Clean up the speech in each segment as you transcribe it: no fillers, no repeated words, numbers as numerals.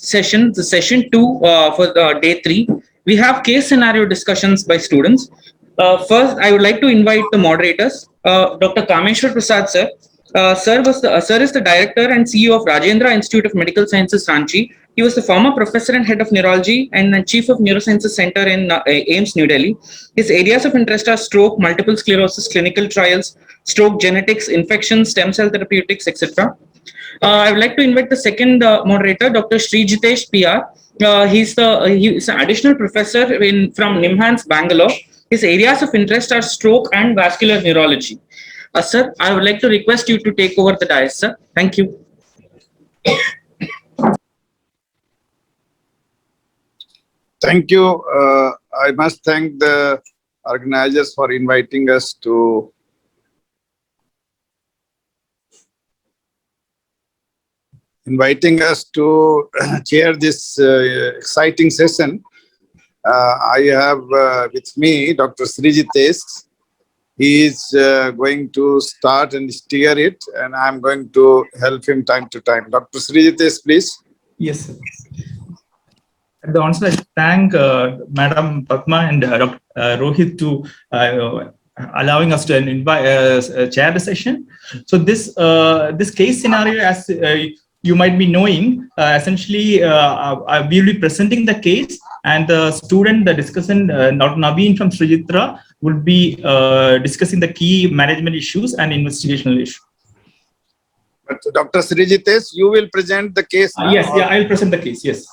session, the session 2 for day 3. We have case scenario discussions by students. First, I would like to invite the moderators, Dr. Kameshwar Prasad sir. Sir is the director and CEO of Rajendra Institute of Medical Sciences, Ranchi. He was the former professor and head of neurology and chief of neurosciences center in AIIMS, New Delhi. His areas of interest are stroke, multiple sclerosis, clinical trials, stroke genetics, infections, stem cell therapeutics, etc. I would like to invite the second moderator, Dr. Srijitesh PR. He's an additional professor from NIMHANS, Bangalore. His areas of interest are stroke and vascular neurology. Sir, I would like to request you to take over the dais, sir. Thank you. Thank you. I must thank the organizers for inviting us to chair this exciting session. I have with me Dr. Srijitesh. He is going to start and steer it, and I'm going to help him time to time. Dr. Srijitesh, please. Yes, sir. At the onset, I thank Madam Padma and Dr. Rohit to allowing us to chair the session. So this case scenario, as you might be knowing, essentially we will be presenting the case, and the student, the discussant, Dr. Naveen from Srijitra, will be discussing the key management issues and investigational issues. But Dr. Srijitesh, you will present the case now? Yes, yeah, I will present the case, yes.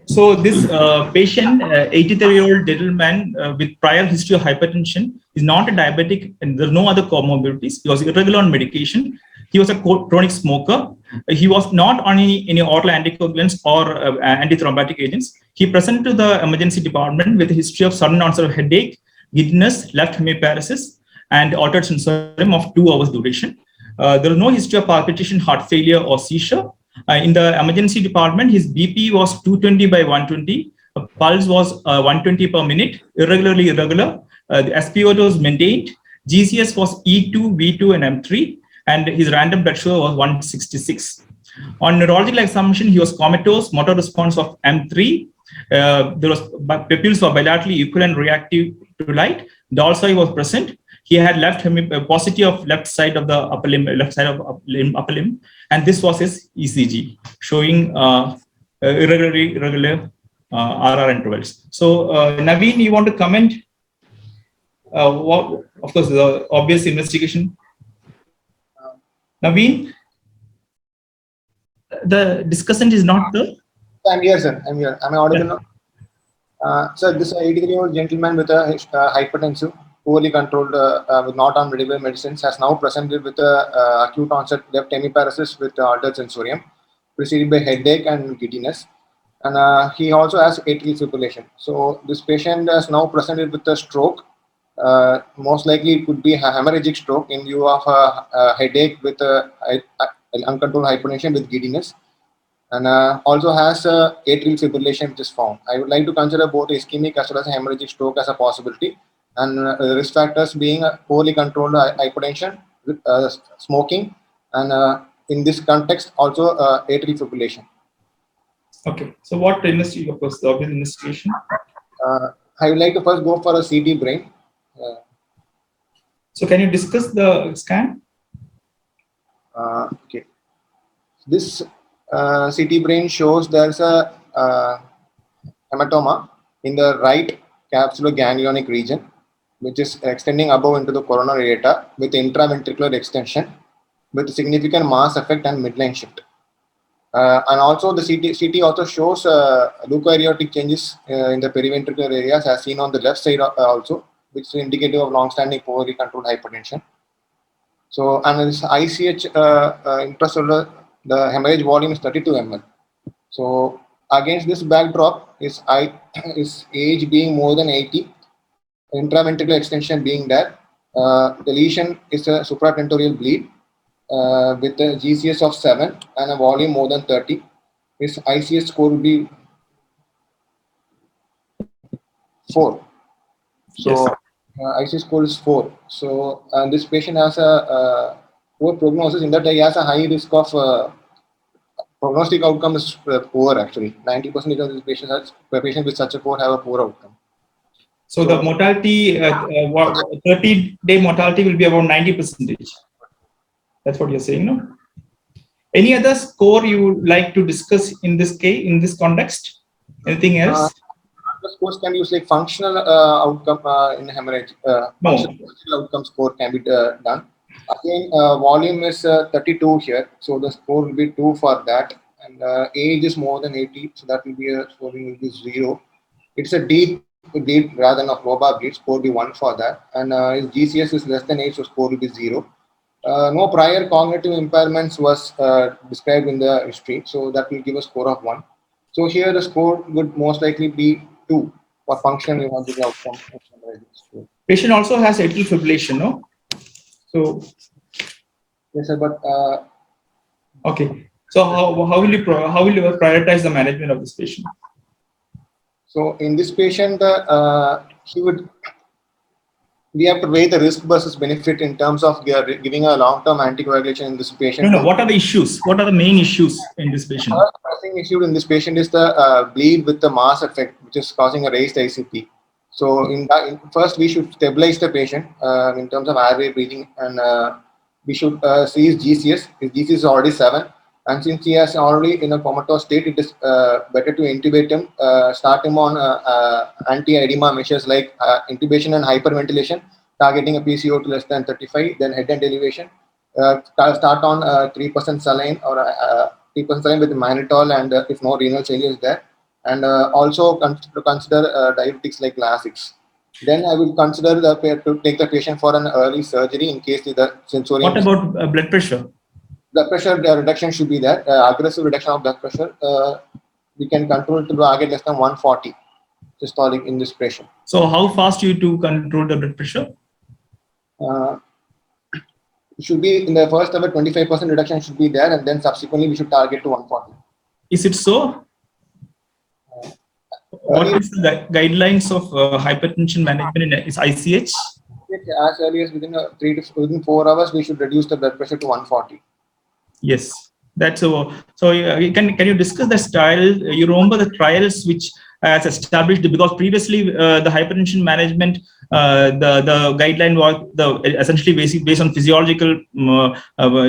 So this patient, 83-year-old gentleman with prior history of hypertension, is not a diabetic and there are no other comorbidities. He was irregular on medication. He was a chronic smoker. He was not on any oral anticoagulants or antithrombotic agents. He presented to the emergency department with a history of sudden onset of headache, giddiness, left hemiparesis, and altered sensorium of 2 hours duration. There was no history of palpitation, heart failure, or seizure. In the emergency department, his BP was 220 by 120. Pulse was 120 per minute, irregularly irregular. The SpO2 was maintained. GCS was E2, V2, and M3. And his random blood sugar was 166. On neurological examination, he was comatose, motor response of M3. There was pupils were bilaterally equal and reactive to light. Dorsal was present. He had paucity of left side of the upper limb, upper limb, and this was his ECG, showing irregular RR intervals. So, Naveen, you want to comment? What, of course, the obvious investigation. Naveen, the discussant is not there. I'm here, sir. I'm here. Am I audible now? So this 83-year-old gentleman with a hypertensive, poorly controlled, with not on regular medicines, has now presented with acute onset left hemiparesis with altered sensorium, preceded by headache and giddiness. And he also has atrial fibrillation. So this patient has now presented with a stroke. Most likely it could be a hemorrhagic stroke in view of a headache with uncontrolled hypertension with giddiness. And also has atrial fibrillation which is found. I would like to consider both ischemic as well as hemorrhagic stroke as a possibility. And risk factors being poorly controlled hypertension, smoking, and in this context also atrial fibrillation. Okay, so what investigation? Of course, the obvious investigation. I would like to first go for a CT brain. So can you discuss the scan? Okay. This CT brain shows there's a hematoma in the right capsuloganglionic region, which is extending above into the coronary aorta with intraventricular extension with significant mass effect and midline shift. And also the CT also shows leukoaortic changes in the periventricular areas as seen on the left side also, which is indicative of long-standing poorly controlled hypertension. So, and this ICH intracellular, the hemorrhage volume is 32 ml. So, against this backdrop, is age being more than 80, intraventricular extension being there. The lesion is a supratentorial bleed with a GCS of 7 and a volume more than 30. His ICS score will be 4. So, ICS score is 4. So, this patient has a poor prognosis in that he has a high risk of prognostic outcome is poor actually. 90% of these patients with such a poor have a poor outcome. So the mortality, 30-day mortality will be about 90%. That's what you're saying, no? Any other score you would like to discuss in this case, in this context? Anything else? The scores can be used like functional outcome in hemorrhage. No. Functional outcome score can be done. Again, volume is 32 here, so the score will be 2 for that. And age is more than 80, so that will be a scoring will be 0. It's a deep bleed rather than a global bleed, score will be 1 for that. And his GCS is less than 8, so score will be 0. No prior cognitive impairments was described in the history, so that will give a score of 1. So here the score would most likely be 2 for functional neurological outcome. Patient also has atrial fibrillation, no? So Yes, sir, but okay. So how will you prioritize the management of this patient? so in this patient, we have to weigh the risk versus benefit in terms of giving a long-term anticoagulation in this patient. No. What are the issues? What are the main issues in this patient? The first pressing issue in this patient is the bleed with the mass effect, which is causing a raised ICP. So first we should stabilize the patient in terms of airway breathing, and we should see his GCS. His GCS is already 7, and since he has already in a comatose state, it is better to intubate him, start him on anti-edema measures like intubation and hyperventilation, targeting a PCO2 less than 35, then head and elevation. Start on 3% saline or 3% saline with mannitol, and if no renal failure is there, and also consider diuretics like Lasix. Then I will consider to take the patient for an early surgery in case the sensorium. What about blood pressure? Blood pressure reduction should be there. Aggressive reduction of blood pressure. We can control to target less than 140 systolic in this patient. So how fast you to control the blood pressure? It should be in the first ever 25% reduction should be there, and then subsequently we should target to 140. Is it so? What is the guidelines of hypertension management in ICH? As early as within 4 hours, we should reduce the blood pressure to 140. Yes, that's so. So can you discuss the trial? You remember the trials which has established, because previously the hypertension management, the guideline was essentially based on physiological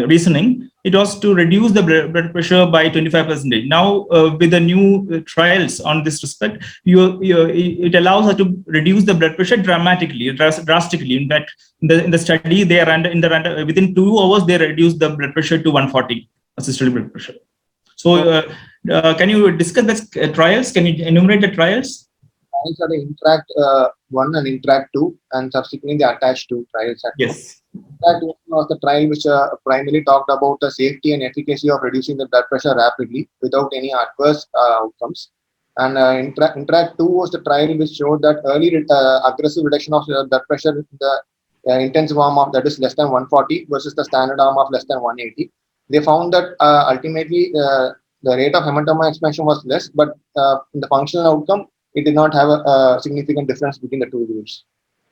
reasoning. It was to reduce the blood pressure by 25%. Now with the new trials on this respect, it allows us to reduce the blood pressure drastically. In fact, in the study, they are within 2 hours they reduced the blood pressure to 140 systolic blood pressure. So can you discuss the trials? Can you enumerate the trials? Trials are the Interact 1 and Interact 2, and subsequently the Attach 2 trials. Yes. Interact 1 was the trial which primarily talked about the safety and efficacy of reducing the blood pressure rapidly without any adverse outcomes. And Interact 2 was the trial which showed that early aggressive reduction of blood pressure in the intensive arm of that is less than 140 versus the standard arm of less than 180. They found that ultimately the rate of hematoma expansion was less, but in the functional outcome, it did not have a significant difference between the two groups.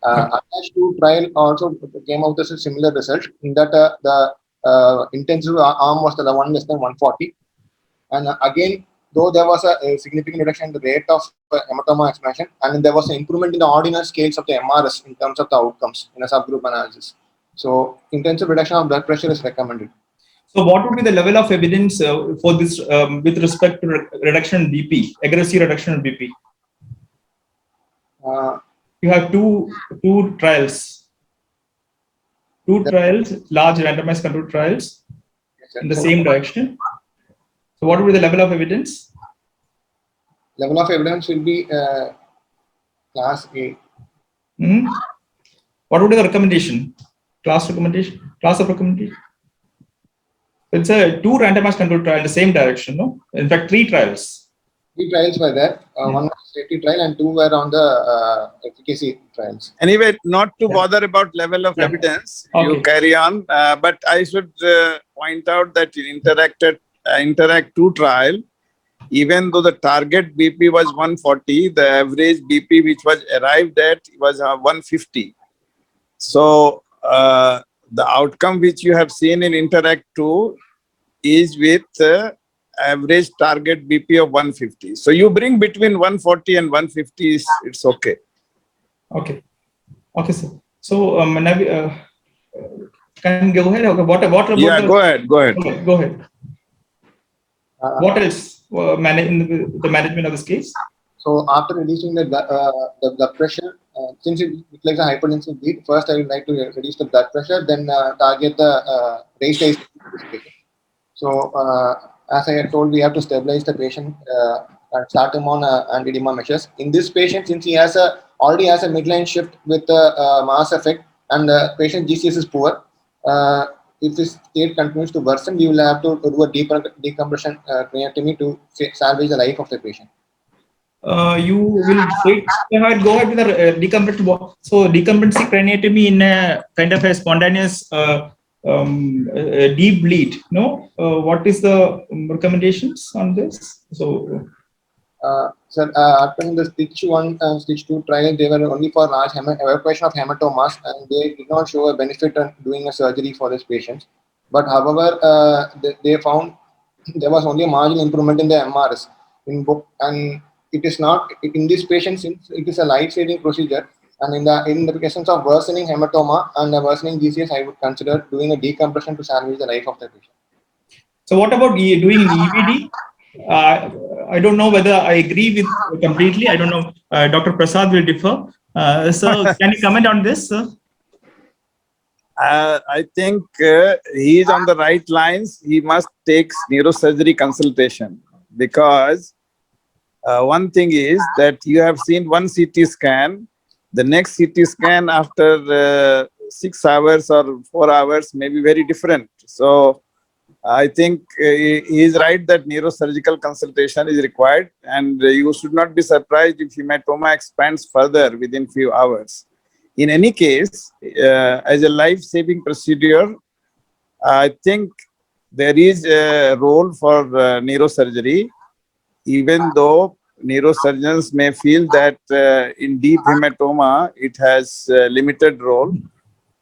Attach 2 trial also came out as a similar result in that the intensive arm was the one less than 140. And again, though there was a significant reduction in the rate of hematoma expansion, and there was an improvement in the ordinal scales of the MRS in terms of the outcomes in a subgroup analysis. So intensive reduction of blood pressure is recommended. So what would be the level of evidence for this with respect to reduction in BP, aggressive reduction in BP? You have two trials. Two trials, large randomized controlled trials in the same direction. So what would be the level of evidence? Level of evidence will be class A. Mm-hmm. What would be the recommendation? Class of recommendation? It's a 2 randomized controlled trial in the same direction, no? In fact, 3 trials. 3 trials were there. One was safety trial and 2 were on the efficacy trials. Anyway, not to bother about level of evidence, you carry on. But I should point out that in Interact 2 trial, even though the target BP was 140, the average BP which was arrived at was 150. So the outcome which you have seen in Interact 2 is with average target BP of 150. So you bring between 140 and 150, it's okay. Okay. Okay, sir. So, can go ahead. Okay. What about Yeah, go ahead. Okay, go ahead. What Uh, else in the management of this case? So after reducing the blood pressure, since it reflects a hypertensive bleed, first I would like to reduce the blood pressure, then target the raised patient. So as I had told, we have to stabilize the patient and start him on anti-edema measures. In this patient, since he already has a midline shift with mass effect and patient GCS is poor, if this state continues to worsen, we will have to do a decompression craniotomy to salvage the life of the patient. You will go ahead with the decompressed. So decompressive craniotomy in a kind of a spontaneous deep bleed. No, what is the recommendations on this? So. After the Stitch 1 and Stitch 2 trial, they were only for large evacuation of hematomas, and they did not show a benefit on doing a surgery for these patients. But however, they found there was only a marginal improvement in the MRS and it is not in this patient, since it is a life-saving procedure. And in the cases of worsening hematoma and worsening GCS, I would consider doing a decompression to salvage the life of the patient. So what about doing an EVD? I don't know whether I agree with completely. I don't know. Dr. Prasad will differ. So can you comment on this, sir? I think he is on the right lines. He must take neurosurgery consultation, because one thing is that you have seen one CT scan. The next CT scan after 6 hours or 4 hours may be very different. So I think he is right that neurosurgical consultation is required, and you should not be surprised if hematoma expands further within few hours. In any case, as a life-saving procedure, I think there is a role for neurosurgery, even though neurosurgeons may feel that in deep hematoma, it has a limited role.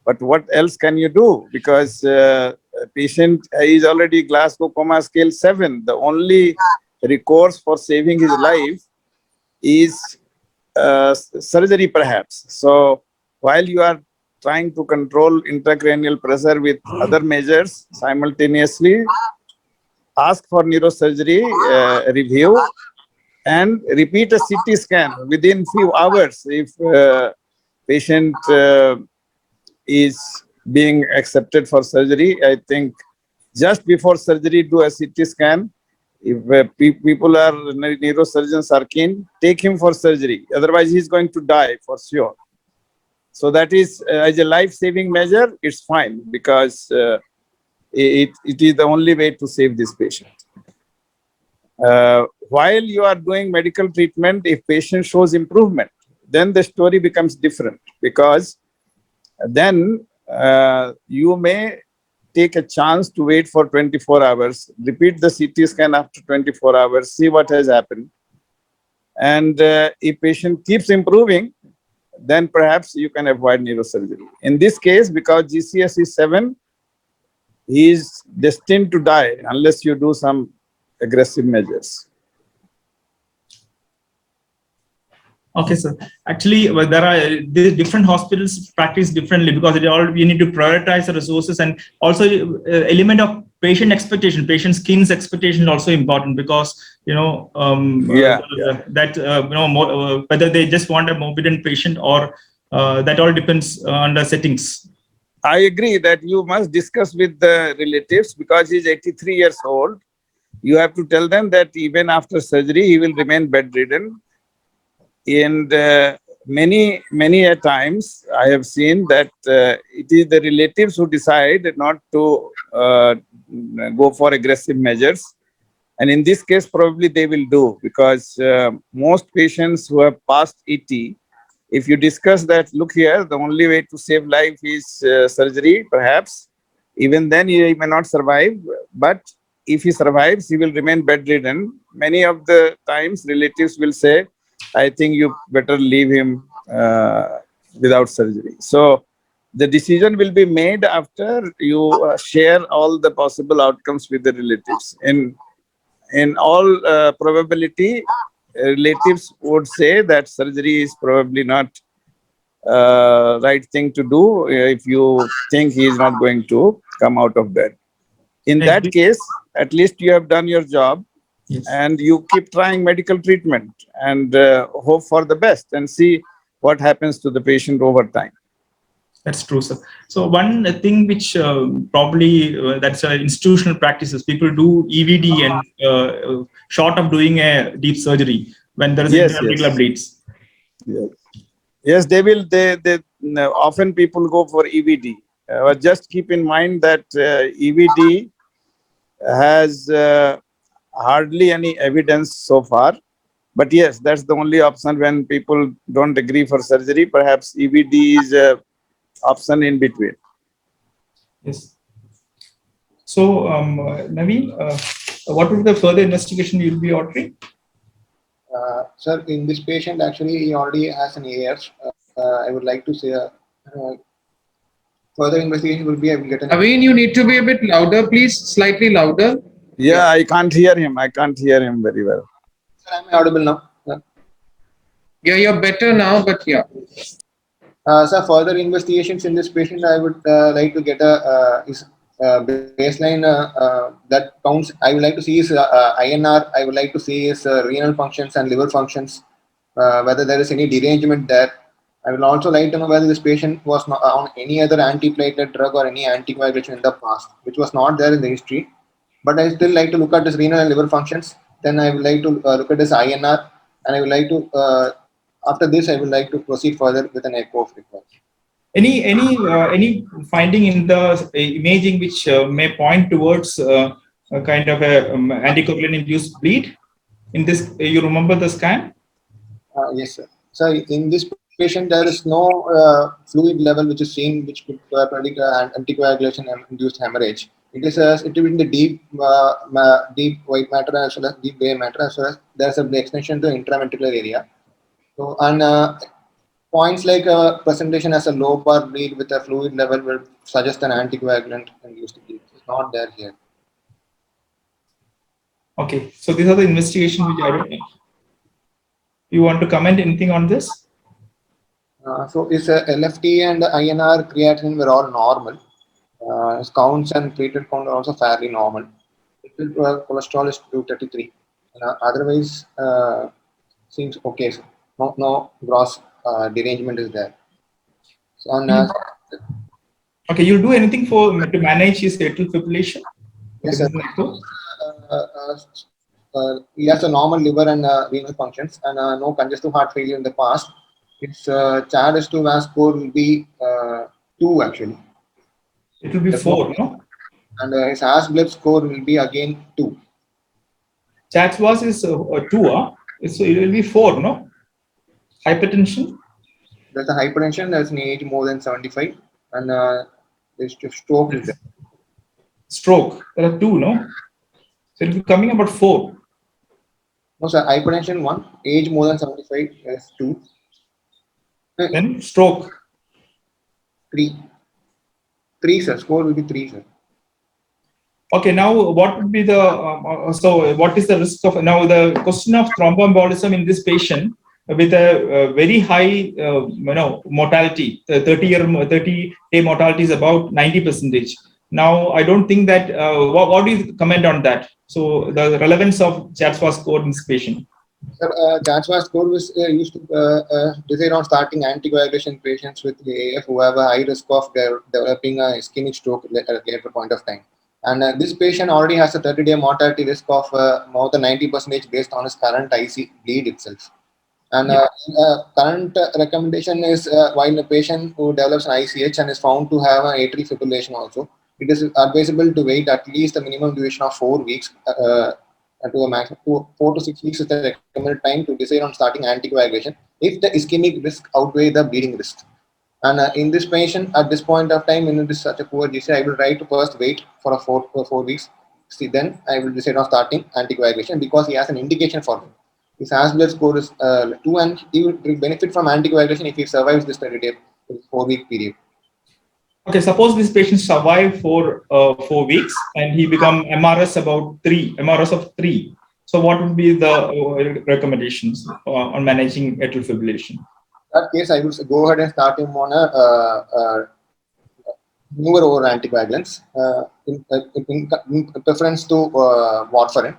But what else can you do? Because a patient is already Glasgow Coma Scale 7. The only recourse for saving his life is surgery, perhaps. So while you are trying to control intracranial pressure with other measures simultaneously, ask for neurosurgery review and repeat a CT scan within few hours if patient is being accepted for surgery. I think just before surgery, do a CT scan. If people are neurosurgeons are keen, take him for surgery. Otherwise, he's going to die for sure. So that is as a life-saving measure, it's fine, because it is the only way to save this patient. While you are doing medical treatment, if patient shows improvement, then the story becomes different, because then you may take a chance to wait for 24 hours, repeat the CT scan after 24 hours, see what has happened. And if patient keeps improving, then perhaps you can avoid neurosurgery. In this case, because GCS is 7, he is destined to die unless you do some aggressive measures. Okay, sir. Actually, there are different hospitals practice differently, because you need to prioritize the resources, and also element of patient expectation, patient skin's expectation is also important, because whether they just want a morbid patient or that all depends on the settings. I agree that you must discuss with the relatives, because he's 83 years old. You have to tell them that even after surgery, he will remain bedridden. And many a times I have seen that it is the relatives who decide not to go for aggressive measures. And in this case, probably they will do, because most patients who have passed 80, if you discuss that, look here, the only way to save life is surgery, perhaps, even then he may not survive. But if he survives, he will remain bedridden. Many of the times relatives will say, I think you better leave him without surgery. So the decision will be made after you share all the possible outcomes with the relatives. in all probability, relatives would say that surgery is probably not right thing to do if you think he is not going to come out of bed. In Yes. that case, at least you have done your job, Yes. and you keep trying medical treatment and hope for the best and see what happens to the patient over time. That's true, sir. So one thing which probably that's institutional practices. People do EVD and short of doing a deep surgery when there is Yes, intraventricular yes. bleeds. Yes, yes, they will. They often people go for EVD. But just keep in mind that EVD has hardly any evidence so far. But yes, that's the only option when people don't agree for surgery. Perhaps EVD is a option in between. Yes. So, Naveen, what would be the further investigation you will be ordering? Sir, in this patient, actually, he already has an AS. I would like to say further investigation will be, I will get an. Naveen, you need to be a bit louder, please. Slightly louder. Yeah, I can't hear him. I can't hear him very well. Sir, am I audible now? Yeah, you're better now, but yeah. Sir, further investigations in this patient, I would like to get a baseline that counts. I would like to see his INR. I would like to see his renal functions and liver functions, whether there is any derangement there. I will also like to know whether this patient was not on any other antiplatelet drug or any anticoagulation in the past, which was not there in the history. But I still like to look at his renal and liver functions. Then I would like to look at his INR, and I would like to. After this, I would like to proceed further with an echo if required. Any finding in the imaging which may point towards a kind of a anticoagulant induced bleed in this? You remember the scan? Yes, sir. So in this patient, there is no fluid level which is seen, which could predict anticoagulation and induced hemorrhage. It is it will be in the deep white matter as well as deep gray matter, as well as there is an extension to the intraventricular area. So and points like presentation as a low bar bleed with a fluid level will suggest an anticoagulant induced bleed. It's not there here. Okay, so these are the investigations which I don't know. You want to comment anything on this? So his LFT and INR creatinine were all normal. His counts and platelet count are also fairly normal. Cholesterol is 233. Otherwise, seems okay. So no gross derangement is there. So okay, you'll do anything to manage his atrial fibrillation? Yes, sir. He has a normal liver and renal functions and no congestive heart failure in the past. His CHA2-VAS score will be 2 actually. It will be 4, no? And his ASBLEP score will be again 2. CHA2-VAS is 2, so it will be 4, no? Hypertension? There's a hypertension, there's an age more than 75, and there's stroke is there. Stroke, there are 2, no? So it will be coming about 4. No, sir, hypertension 1, age more than 75 is 2. Then stroke? 3. 3, sir, score will be 3, sir. Okay, now what would be the, so what is the risk of, now the question of thromboembolism in this patient with a very high, mortality, 30-day mortality is about 90%. Now, I don't think that, what do you comment on that? So the relevance of CHA2-VAS score in this patient? Sir, CHA2-VAS score was used to decide on starting anticoagulation patients with AF who have a high risk of developing a ischemic stroke at a later point of time. And this patient already has a 30-day mortality risk of more than 90% based on his current IC bleed itself. And current recommendation is while a patient who develops an ICH and is found to have an atrial fibrillation also, it is advisable to wait at least a minimum duration of 4 weeks to a maximum 4 to 6 weeks is the recommended time to decide on starting anticoagulation if the ischemic risk outweigh the bleeding risk. And in this patient, at this point of time, in this such a poor GC, I will try to first wait for 4 weeks. See, then I will decide on starting anticoagulation because he has an indication for it. His ASBLEP score is 2, and he will benefit from anticoagulation if he survives this 30-day 4-week period. Okay, suppose this patient survived for 4 weeks and he become MRS about 3, MRS of 3. So what would be the recommendations on managing atrial fibrillation? In that case, I would go ahead and start him on a newer oral anticoagulants in preference to warfarin.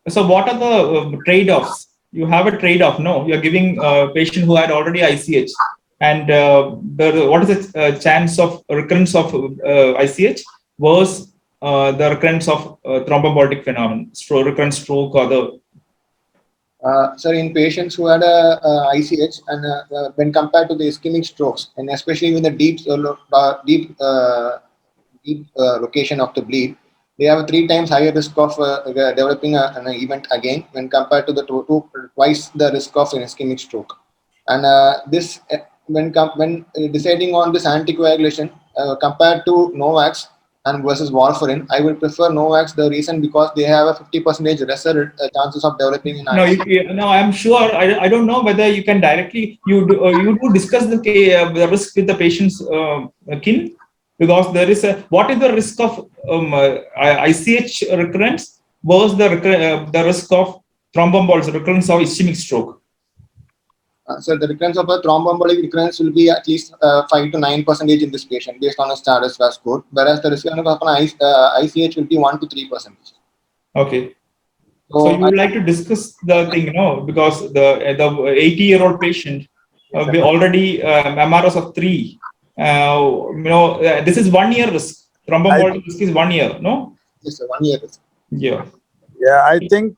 So what are the trade-offs? You have a trade-off. No, you're giving a patient who had already ICH, and what is the chance of recurrence of ICH versus the recurrence of thromboembolic phenomenon, recurrent stroke or the. So in patients who had a ICH and when compared to the ischemic strokes, and especially with the deep location of the bleed, they have a 3 times higher risk of developing an event again when compared to the twice the risk of an ischemic stroke. And this when deciding on this anticoagulation compared to NOACs and versus warfarin, I would prefer NOACs. The reason because they have a 50% lesser chances of developing an No, I'm sure. I don't know whether you can directly you do discuss the risk with the patient's kin, because there is what is the risk of ICH recurrence versus the risk of thromboembolism, recurrence of ischemic stroke. So the recurrence of a thromboembolic recurrence will be at least 5 to 9% in this patient based on a status score, whereas the risk of an ICH will be 1 to 3%. Okay. So you would like to discuss the thing, because the 80-year-old patient we already MRS of 3. This is 1 year risk. Thromboembolic risk is 1 year, no? Yes, 1 year risk. Yeah. Yeah, I think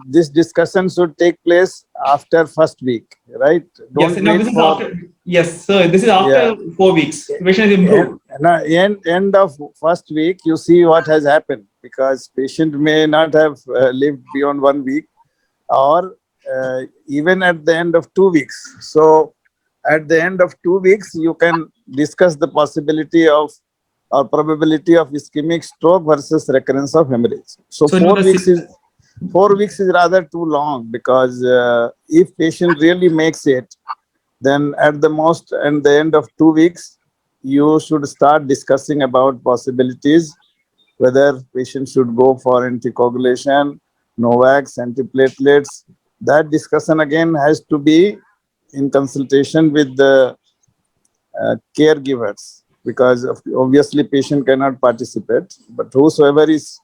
this discussion should take place after first week, right? Yes, now this is after. Yes, sir. This is after 4 weeks. The patient is improved. End of first week, you see what has happened, because patient may not have lived beyond 1 week, or even at the end of 2 weeks. So at the end of 2 weeks, you can discuss the possibility of or probability of ischemic stroke versus recurrence of hemorrhage. So 4 weeks is rather too long, because if patient really makes it, then at the most, at the end of 2 weeks, you should start discussing about possibilities, whether patient should go for anticoagulation, NOACs, antiplatelets. That discussion again has to be in consultation with the caregivers, because obviously patient cannot participate, but whosoever is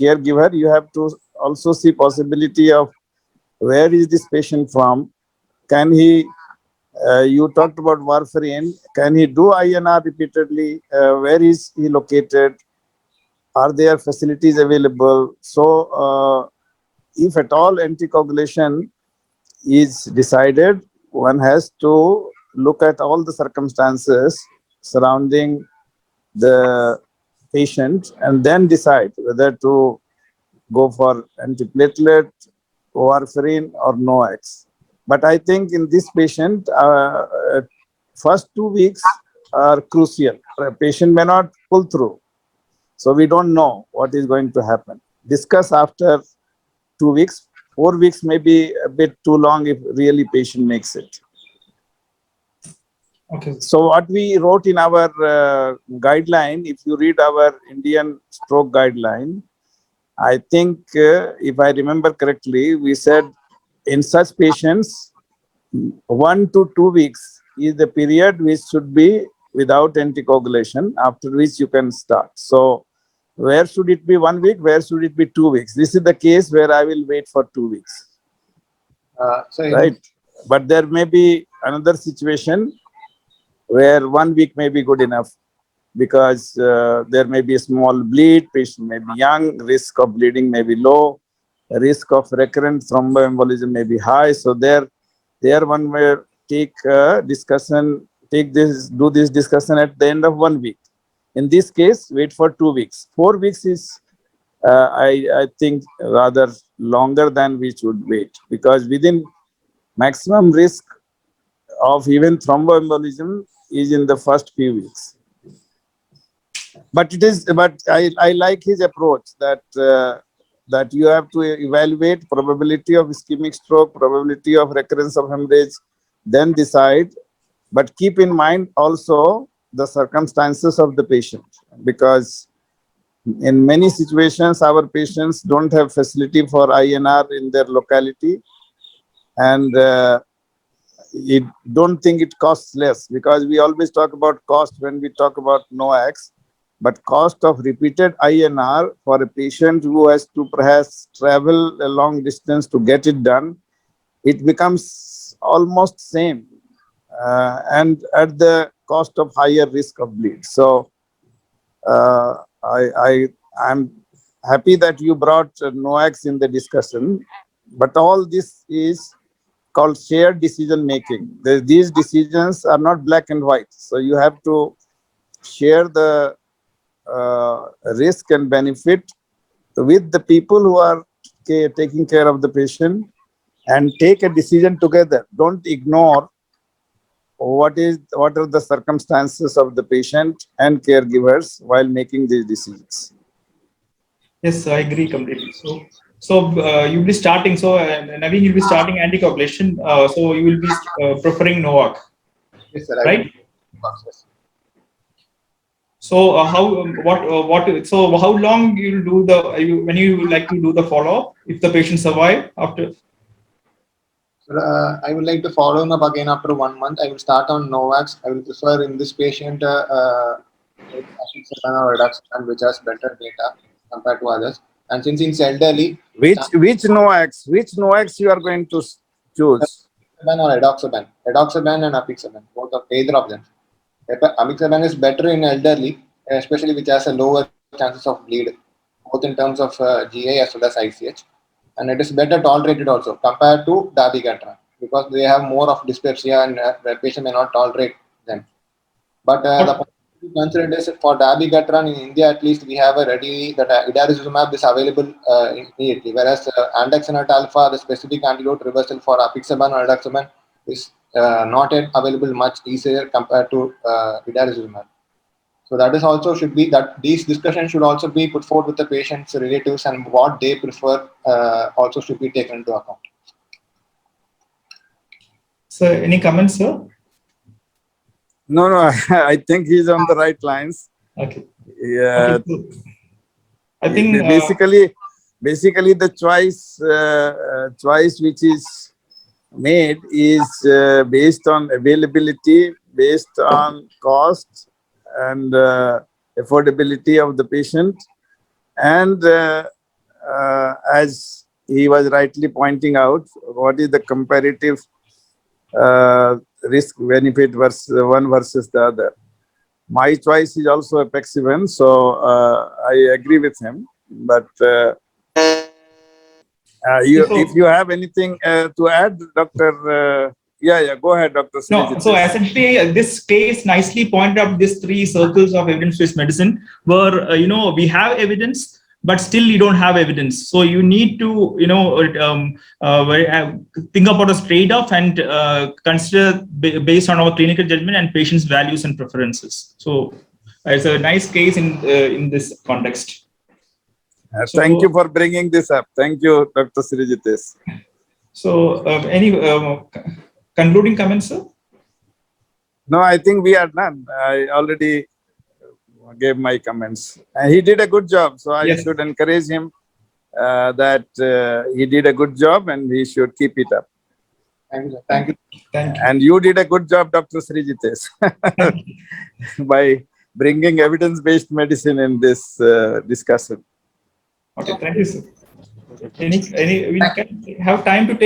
caregiver, you have to also see possibility of where is this patient from. Can he, you talked about warfarin, can he do INR repeatedly? Where is he located? Are there facilities available? So if at all anticoagulation is decided, one has to look at all the circumstances surrounding the patient and then decide whether to go for antiplatelet, warfarin, or NOACs. But I think in this patient, first 2 weeks are crucial. A patient may not pull through. So we don't know what is going to happen. Discuss after 2 weeks. 4 weeks may be a bit too long if really patient makes it. Okay. So what we wrote in our guideline, if you read our Indian stroke guideline, I think if I remember correctly, we said in such patients, 1 to 2 weeks is the period which should be without anticoagulation, after which you can start. So where should it be 1 week? Where should it be 2 weeks? This is the case where I will wait for 2 weeks. Right. But there may be another situation where 1 week may be good enough, because there may be a small bleed, patient may be young, risk of bleeding may be low, risk of recurrent thromboembolism may be high. So there one may take discussion, do this discussion at the end of 1 week. In this case, wait for 2 weeks. 4 weeks is, I think, rather longer than we should wait, because within maximum risk of even thromboembolism is in the first few weeks. But I like his approach that that you have to evaluate probability of ischemic stroke, probability of recurrence of hemorrhage, then decide. But keep in mind also the circumstances of the patient, because In many situations, our patients don't have facility for INR in their locality, and don't think it costs less, because we always talk about cost when we talk about NOACs, but cost of repeated INR for a patient who has to perhaps travel a long distance to get it done, it becomes almost same, and at the cost of higher risk of bleed. So I'm happy that you brought NOACs in the discussion, but all this is called shared decision making. These decisions are not black and white, so you have to share the risk and benefit with the people who are taking care of the patient, and take a decision together. Don't ignore what are the circumstances of the patient and caregivers while making these decisions. Yes, I agree completely. So you'll be starting. So Naveen, you'll be starting anticoagulation. So you will be preferring NOAC, Yes, sir. right? Yes. So So how long you'll do when you like to do the follow-up if the patient survive after? So, I would like to follow him up again after 1 month. I will start on NOVAX. I will prefer in this patient Azoxystrobin or Reduxan, which has better data compared to others. And since it's elderly, Which NOACs you are going to choose? Apixaban or Edoxaban and Apixaban, both of either of them. Apixaban is better in elderly, especially which has a lower chances of bleed, both in terms of GI as well as ICH, and it is better tolerated also compared to dabigatran because they have more of dyspepsia and the patient may not tolerate them. But the point to consider is for dabigatran in India, at least we have a ready that idarucizumab is available immediately, whereas andexanet alpha, the specific antidote reversal for apixaban or edoxaban, is not yet available much easier compared to idarucizumab. So that is also should be that these discussions should also be put forward with the patient's relatives and what they prefer also should be taken into account. So any comments, sir? No, I think he's on the right lines. Okay. Yeah. Okay, so I think basically the choice which is made is based on availability, based on cost and affordability of the patient, and as he was rightly pointing out, what is the comparative risk benefit versus one versus the other. My choice is also Apixaban, so I agree with him. But if you have anything to add, Dr. Yeah, go ahead, Dr. No, so essentially, this case nicely pointed out these three circles of evidence-based medicine, where we have evidence, but still you don't have evidence. So you need to think about a trade-off and consider based on our clinical judgment and patients' values and preferences. So it's a nice case in this context. Thank you for bringing this up. Thank you, Dr. Srijitesh. So any concluding comments, sir? No, I think we are done. I already gave my comments. He did a good job, so I should encourage him that he did a good job and he should keep it up. Thank you. Thank you. Thank you. And you did a good job, Dr. Srijitesh, by bringing evidence-based medicine in this discussion. Okay, thank you, sir. We can have time to take